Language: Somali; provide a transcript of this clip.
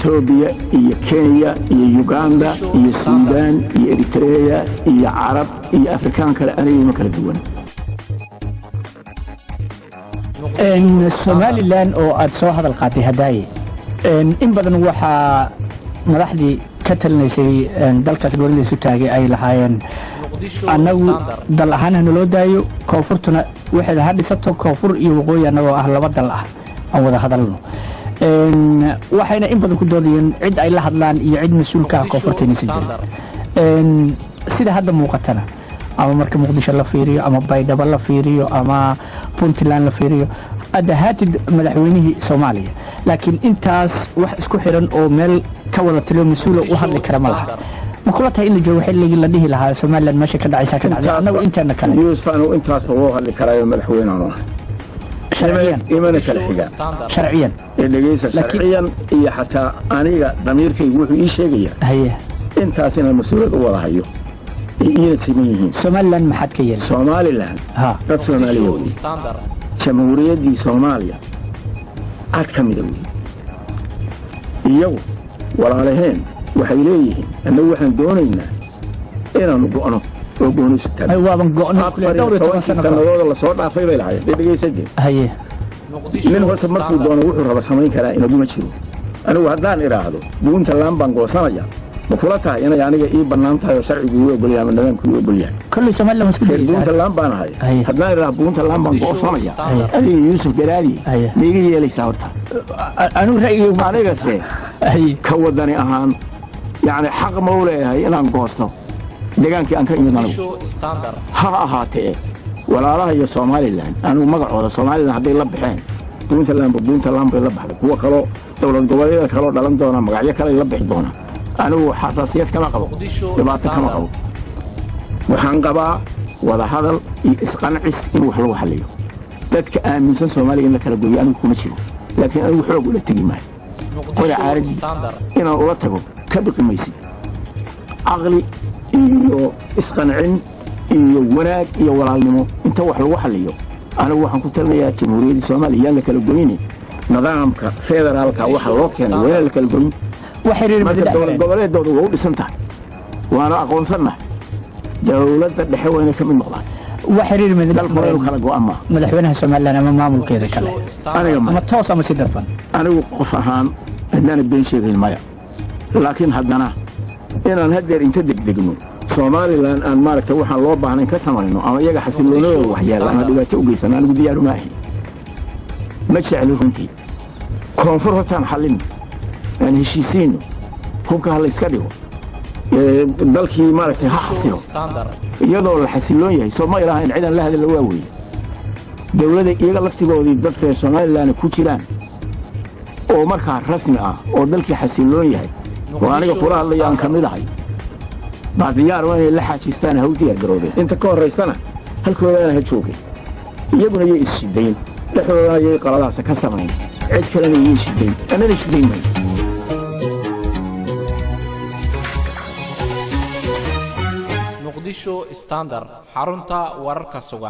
إثيوبيا إيه كينيا إيه يوغندا إيه السودان إيه إريتريا إيه عرب إيه أفريكان كلا أنا مكلا دوان إن سومالي لان أو أدسوا هذا القاضي هداي إن بدن وحى مراحلي كتلنا شيء دلك سدول اللي ستاجي أي لحين أنا دل أهانه نلو دايو كوفرتنا واحد هذا سبته كوفر يوقوي أنا وأهل بدل أو هذا لنا waxayna in badan ku doodayeen cid ay la hadlaan iyo cid mas'uulka ah koonfurtayna sijil sida hadda muuqatana ama marka muqdisho la fiiriyo ama baydhabo la fiiriyo ama puntland la fiiriyo adahaatid madaxweynihii Soomaaliya laakiin intaas wax isku xiran oo meel ka wada taliyo mas'uul u hadli kara ma laha ma kula tahay in la joogo xilligii la dhihi lahaa Soomaaliland meesha ka dhacaysa ka dhacday anagu inteena kale Yuusuf anu intaas oo hadli karayo madaxweynaha شرعيا إيمانك الحجاب شرعيا شرعيا هي حتى أنا ضميرك يقول إيش شيء هي أنت أصلا المسؤول ولا هيو إيه سميه سوماليلاند ما حد كيل سوماليلاند ها سوماليا جمهورية دي سوماليا عاد كم يدوي يو ولا عليهن وحيليه إنه إحنا دونينا إنا نقولنا وقولوا ستة أيوة بنقولنا دولة سنة والله صورنا في بيلعب بيجي يسجل هي من هو تمركز دون وحور هذا سمين كلا إنه بيمشيو أنا وهدان إرادو بون تلام بانقو سنة مفلتها أنا يعني إيه بنامتها شرعي بيقول يا من نام بيقول يا كل سمال لما سكت بون تلام بان هاي هدان إراد بون تلام بانقو سنة أي يوسف جلالي بيجي يلي ساورتها أنا رأيي ما نقص هي كودني أهان يعني حق مولاه هاي أنا نقصته deegaankii aan ka imid ha ahaatee walaalaha iyo Soomaaliland aanu magacooda Soomaaliland haday la baxeen Puntland bay la baxday kuwa kale dawlad goboleedyada kale dhalan doona magacyo kale la bixi doona anigu xasaasiyad kama qabo dhibaato kama qabo waxaan qabaa wada hadal iyo isqancis in wax lagu xaliyo dadka aaminsan Soomaaliland la kala gooyo anigu kuma jiro laakiin anigu xoog ula tagi maayo qora caaradi inaan ula tago ka biqimaysi aqli iyo isqancin iyo wanaag iyo walaalnimo inta wax lagu xaliyo anigu waxaan ku talinayaa jamhuuriyadda Soomaaliya la kala goyni nidaamka federaalka waxa loo keenay waa la kala goyn waxay reer goboleedoodu waa u dhisan tahay waana aqoonsana dawladda dhexe wayna ka mid noqdaan waxay reer madaxweynaha kala go'ama madaxweynaha Soomaaliland ama maamulkeeda kale ama toos ama si darban anigu qof ahaan inaan been sheegay maya laakiin haddana inaan hadeer inta degdegno Soomaaliland aan maaragtay waxaan loo baahnay ka samayno ama iyaga xasiloonadooda waxyaalo ama dhibaato u geysan anigu diyaar uma ahay ma jecel runtii koonfur hortaan xallin aan heshiisiino hubka la iska dhigo dalkii maaragtay ha xasilo iyadoo la xasiloon yahay Soomaaliland in ciidan la hadal waa weey dawladda iyaga laftigoodii dadka Soomaaliland ku jiraan oo markaa rasmi ah oo dalkii xasiloon yahay وأنا أقول الله يان كمدهاي بعد يار وين لحاجستان هودي أجرودين أنت كون رئيسنا هل كون أنا هتشوفي يبون يشدين لحوا يقرأ سكسرين عد كلام يشدين أنا يشدين مقدشو ستاندر حرنتا وركا سوغان